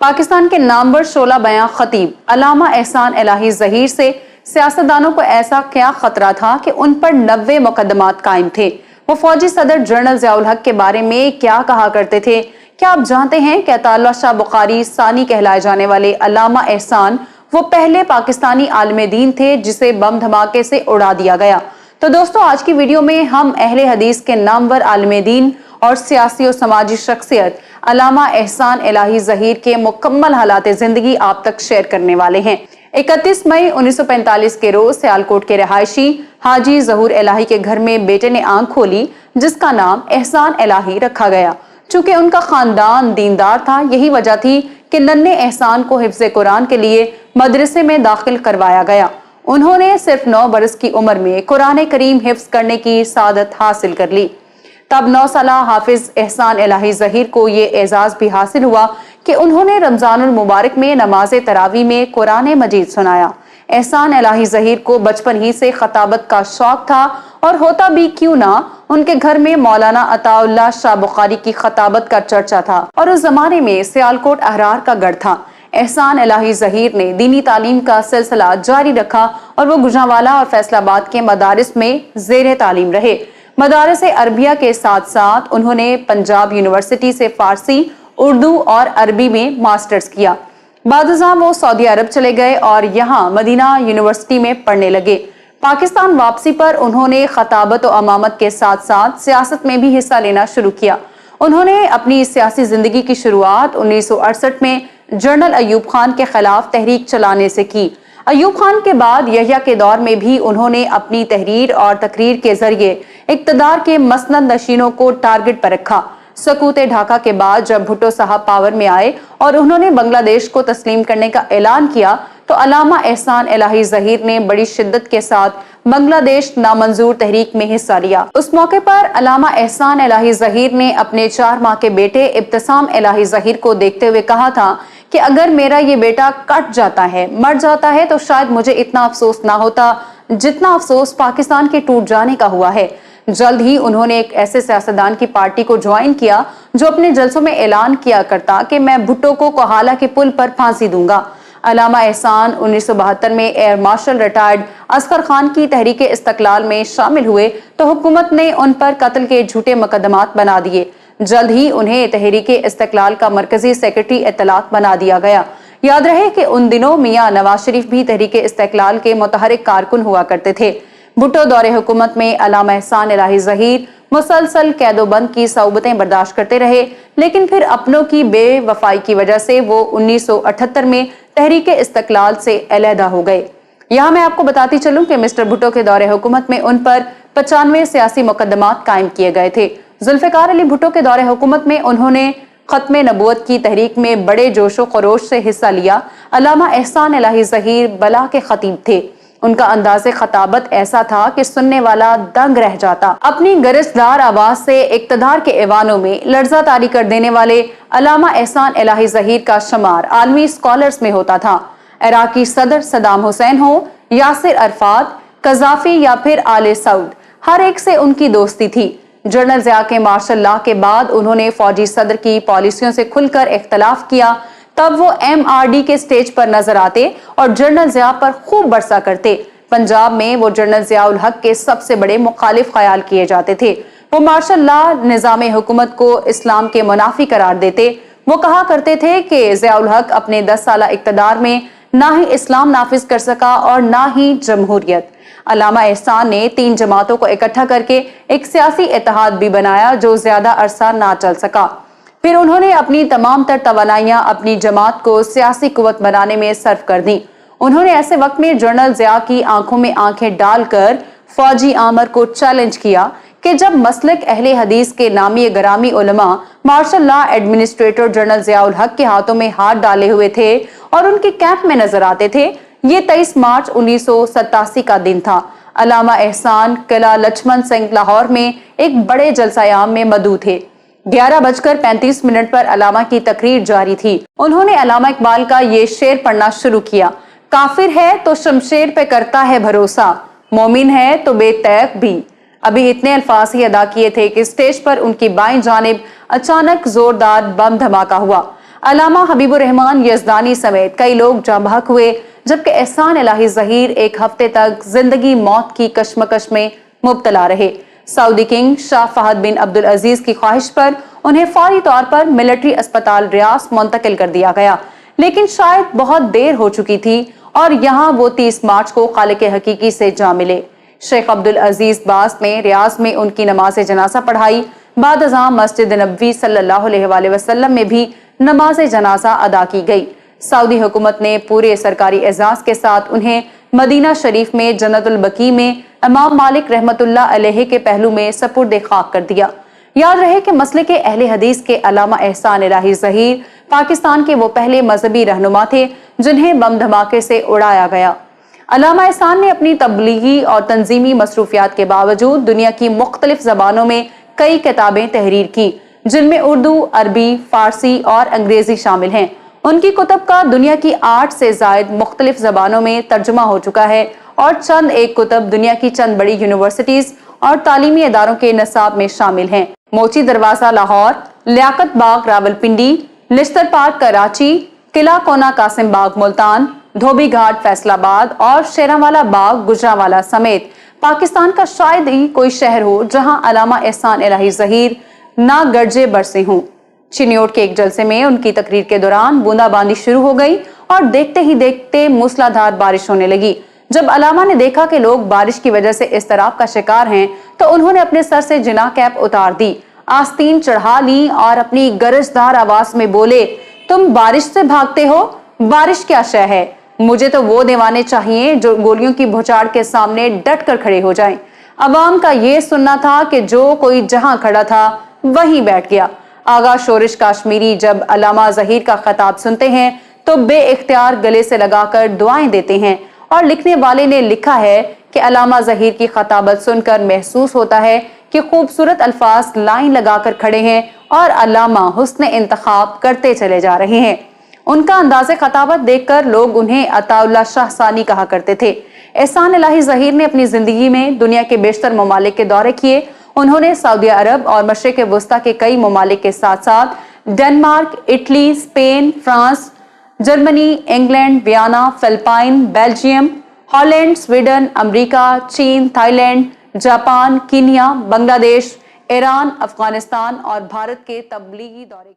पाकिस्तान के नामवर शोला बयां खतीब अल्लामा एहसान इलाही ज़हीर से सियासतदानों को ऐसा क्या खतरा था कि उन पर 90 मुकदमात कायम थे। वो फौजी सदर जनरल ज़ियाउल हक के बारे में क्या कहा करते थे? क्या आप जानते हैं कि अताउल्लाह शाह बुखारी सानी कहलाए जाने वाले अल्लामा एहसान वो पहले पाकिस्तानी आलिम दीन थे जिसे बम धमाके से उड़ा दिया गया। तो दोस्तों, आज की वीडियो में हम अहले हदीस के नामवर आलिम दीन और सियासी और समाजी शख्सियत अल्लामा एहसान इलाही ज़हीर के मुकम्मल हालात जिंदगी आप तक शेयर करने वाले हैं। 31 मई 1945 के रोज सियालकोट के रहायशी हाजी ज़हूर इलाही के घर में बेटे ने आंख खोली, जिसका नाम एहसान इलाही रखा गया। चूंकि उनका खानदान दीनदार था, यही वजह थी कि नन्हे एहसान को हिफ्ज़े कुरान के लिए मदरसे में दाखिल करवाया गया। उन्होंने सिर्फ 9 बरस की उम्र में कुरान करीम हिफ्ज़ करने की सादत हासिल कर ली। तब 9 साला हाफिज एहसान इलाही ज़हीर को ये एजाज भी हासिल हुआ कि उन्होंने रमजानुल मुबारक में नमाज तरावी में कुरान मजीद सुनाया। एहसान इलाही ज़हीर को बचपन ही से खताबत का शौक था, और होता भी क्यों ना, उनके घर में मौलाना अताउल्लाह शाह बुखारी की खताबत का चर्चा था और उस जमाने में सियालकोट अहरार का गढ़ था। एहसान इलाही ज़हीर ने दीनी तालीम का सिलसिला जारी रखा और वो गुजरांवाला और फैसलाबाद के मदारिस में ज़ेर तालीम रहे। मदारिस अरबिया के साथ साथ उन्होंने पंजाब यूनिवर्सिटी से फारसी, उर्दू और अरबी में मास्टर्स किया। बादशाह वो सऊदी अरब चले गए और यहाँ मदीना यूनिवर्सिटी में पढ़ने लगे। पाकिस्तान वापसी पर उन्होंने खताबत और अमामत के साथ साथ सियासत में भी हिस्सा लेना शुरू किया। उन्होंने अपनी सियासी जिंदगी की शुरुआत 1968 में जनरल अयूब खान के खिलाफ तहरीक चलाने से की। अयूब खान के बाद यहिया के दौर में भी उन्होंने अपनी तहरीर और तकरीर के जरिए इक्तदार के मसनद नशीनों को टारगेट पर रखा। सकूते ढाका के बाद जब भुट्टो साहब पावर में आए और उन्होंने बांग्लादेश को तस्लीम करने का ऐलान किया, तो अल्लामा एहसान इलाही ज़हीर ने बड़ी शिद्दत के साथ बांग्लादेश नामंजूर तहरीक में हिस्सा लिया। उस मौके पर अल्लामा एहसान इलाही ज़हीर ने अपने 4 माह के बेटे इब्तिसाम इलाही ज़हीर को देखते हुए कहा था कि अगर मेरा ये बेटा कट जाता है, मर जाता है, तो शायद मुझे इतना अफसोस ना होता जितना अफसोस पाकिस्तान के टूट जाने का हुआ है। जल्द ही उन्होंने एक ऐसे सियासतदान की पार्टी को ज्वाइन किया जो अपने जलसों में ऐलान किया करता कि मैं भुट्टो को कोहाला के पुल पर फांसी दूंगा। अल्लामा एहसान 1972 में air marshal retired Asghar Khan की तहरीक इस्तकलाल में शामिल हुए तो हुकूमत ने उन पर कत्ल के झूठे मुकदमात बना दिए। जल्द ही उन्हें तहरीक इस्तकलाल का मरकजी सेक्रेटरी इत्तलात बना दिया गया। याद रहे कि उन दिनों मियां नवाज शरीफ भी तहरीक इस्तकलाल के मुतहरिक कारकुन हुआ करते थे। भुट्टो दौरे हुकूमत में अल्लामा एहसान इलाही ज़हीर मुसलसल कैदोबंद की सऊबतें बर्दाश्त करते रहे, लेकिन फिर अपनों की बेवफाई की वजह से वो 1978 में तहरीक इस्तकलाल से अलहदा हो गए। यहाँ मैं आपको बताती चलूं कि मिस्टर भुट्टो के दौरे हुकूमत में उन पर 95 सियासी मुकदमात कायम किए गए थे। जुल्फ़िकार अली भुट्टो के दौरे हुकूमत में उन्होंने खत्म नबूवत की तहरीक में बड़े जोशो खरोश से हिस्सा लिया। अल्लामा एहसान इलाही ज़हीर बला के खतीब थे। उनका अंदाज़े खताबत ऐसा था कि सुनने वाला दंग रह जाता। अपनी गरजदार आवाज से इक्तदार के ऐवानों में लर्जा तारी कर देने वाले अल्लामा एहसान इलाही ज़हीर का शुमार आलमी स्कॉलर्स में होता था। इराकी सदर सदाम हुसैन हो, यासिर अरफात, कज़ाफी या फिर आले सऊद, हर एक से उनकी दोस्ती थी। जनरल ज़िया के मार्शल लॉ के बाद उन्होंने फौजी सदर की पॉलिसियों से खुलकर इख्तलाफ किया। तब वो MRD के स्टेज पर नजर आते और जनरल ज़िया पर खूब बरसा करते। पंजाब में वो जनरल ज़ियाउल हक के सबसे बड़े मुखालिफ ख्याल किए जाते थे। वो मार्शल लॉ निज़ाम हुकूमत को इस्लाम के मुनाफी करार देते। वो कहा करते थे कि ज़ियाउल हक अपने 10 साला इक़्तिदार में ना ही इस्लाम नाफिज कर सका और ना ही जमहूरियत। अल्लामा एहसान ने 3 जमातों को इकट्ठा करके एक सियासी इत्तेहाद भी बनाया जो ज्यादा अरसा ना चल सका। फिर उन्होंने अपनी तमाम तर तवानाइयां अपनी जमात को सियासी कुव्वत बनाने में सर्फ कर दी। उन्होंने ऐसे वक्त में जनरल ज़िया की आंखों में आंखें डालकर फौजी आमर को चैलेंज किया कि जब मसलक अहले हदीस के नामी गरामी उलमा martial law administrator general Ziaul Haq के हाथों में हाथ डाले हुए थे और उनके कैंप में नजर आते थे। ये 23 मार्च 1987 का दिन था। अल्लामा एहसान किला लक्ष्मण सिंह लाहौर में एक बड़े जलसायाम में मदऊ थे। 11:35 पर अल्लामा की तकरीर जारी थी। उन्होंने अल्लामा इकबाल का ये शेर पढ़ना शुरू किया। काफिर है तो शमशेर पे करता है भरोसा, मोमिन है तो बेतैक भी। अभी इतने अल्फाज ही अदा किए थे कि स्टेज पर उनकी बाईं जानिब अचानक जोरदार बम धमाका हुआ। علامہ حبیب الرحمان یزدانی سمیت کئی لوگ جاں بحق ہوئے، جبکہ احسان الہی ظہیر ایک ہفتے تک زندگی موت کی کشمکش میں مبتلا رہے۔ سعودی کنگ شاہ فہد بن عبدالعزیز کی خواہش پر انہیں فوری طور پر ملٹری اسپتال ریاض منتقل کر دیا گیا، لیکن شاید بہت دیر ہو چکی تھی اور یہاں وہ 30 مارچ کو خالق حقیقی سے جا ملے۔ شیخ عبدالعزیز باز نے ریاض میں ان کی نماز جنازہ پڑھائی۔ بعد ازاں مسجد نبوی صلی اللہ علیہ وآلہ وسلم میں بھی نماز جنازہ ادا کی گئی۔ سعودی حکومت نے پورے سرکاری اعزاز کے ساتھ انہیں مدینہ شریف میں جنت البقیع میں امام مالک رحمت اللہ علیہ کے پہلو میں سپرد خاک کر دیا۔ یاد رہے کہ مسلک اہل حدیث کے علامہ احسان الہی ظہیر پاکستان کے وہ پہلے مذہبی رہنما تھے جنہیں بم دھماکے سے اڑایا گیا۔ علامہ احسان نے اپنی تبلیغی اور تنظیمی مصروفیات کے باوجود دنیا کی مختلف زبانوں میں کئی کتابیں تحریر کی، جن میں اردو، عربی، فارسی اور انگریزی شامل ہیں۔ ان کی کتب کا دنیا کی 8 سے زائد مختلف زبانوں میں ترجمہ ہو چکا ہے اور چند ایک کتب دنیا کی چند بڑی یونیورسٹیز اور تعلیمی اداروں کے نصاب میں شامل ہیں۔ موچی دروازہ لاہور، لیاقت باغ راولپنڈی، لشتر پارک کراچی، قلعہ کونا قاسم باغ ملتان، دھوبی گھاٹ فیصل آباد اور شیرانوالہ باغ گجرانوالہ سمیت پاکستان کا شاید ہی کوئی شہر ہو جہاں علامہ احسان الہی ظہیر نہ گرجے برسے ہوں۔ چنیوٹ کے ایک جلسے میں ان کی تقریر کے دوران بوندا باندی شروع ہو گئی اور دیکھتے ہی دیکھتے موسلادھار بارش ہونے لگی۔ جب علامہ نے دیکھا کہ لوگ بارش کی وجہ سے اضطراب کا شکار ہیں تو انہوں نے اپنے سر سے جناح کیپ اتار دی، آستین چڑھا لی اور اپنی گرجدار آواز میں بولے، تم بارش سے بھاگتے ہو؟ بارش کیا شے ہے؟ مجھے تو وہ دیوانے چاہیے جو گولیوں کی بھوچاڑ کے سامنے ڈٹ کر کھڑے ہو جائیں۔ عوام کا یہ سننا تھا کہ جو کوئی جہاں کھڑا تھا وہیں بیٹھ گیا۔ آغا شورش کاشمیری جب علامہ ظہیر کا خطاب سنتے ہیں تو بے اختیار گلے سے لگا کر دعائیں دیتے ہیں، اور لکھنے والے نے لکھا ہے کہ علامہ ظہیر کی خطابت سن کر محسوس ہوتا ہے کہ خوبصورت الفاظ لائن لگا کر کھڑے ہیں اور علامہ حسن انتخاب کرتے چلے جا رہے ہیں۔ ان کا انداز خطابت دیکھ کر لوگ انہیں عطا اللہ شاہ ثانی کہا کرتے تھے۔ احسان الہی ظہیر نے اپنی زندگی میں دنیا کے بیشتر ممالک کے دورے کیے۔ انہوں نے سعودی عرب اور مشرق وسطیٰ کے کئی ممالک کے ساتھ ساتھ Denmark, Italy, Spain, France, Germany, England, Vienna, Philippines, Belgium, Holland, Sweden, امریکہ، چین، Thailand, Japan, Kenya, Bangladesh, Iran, Afghanistan اور بھارت کے تبلیغی دورے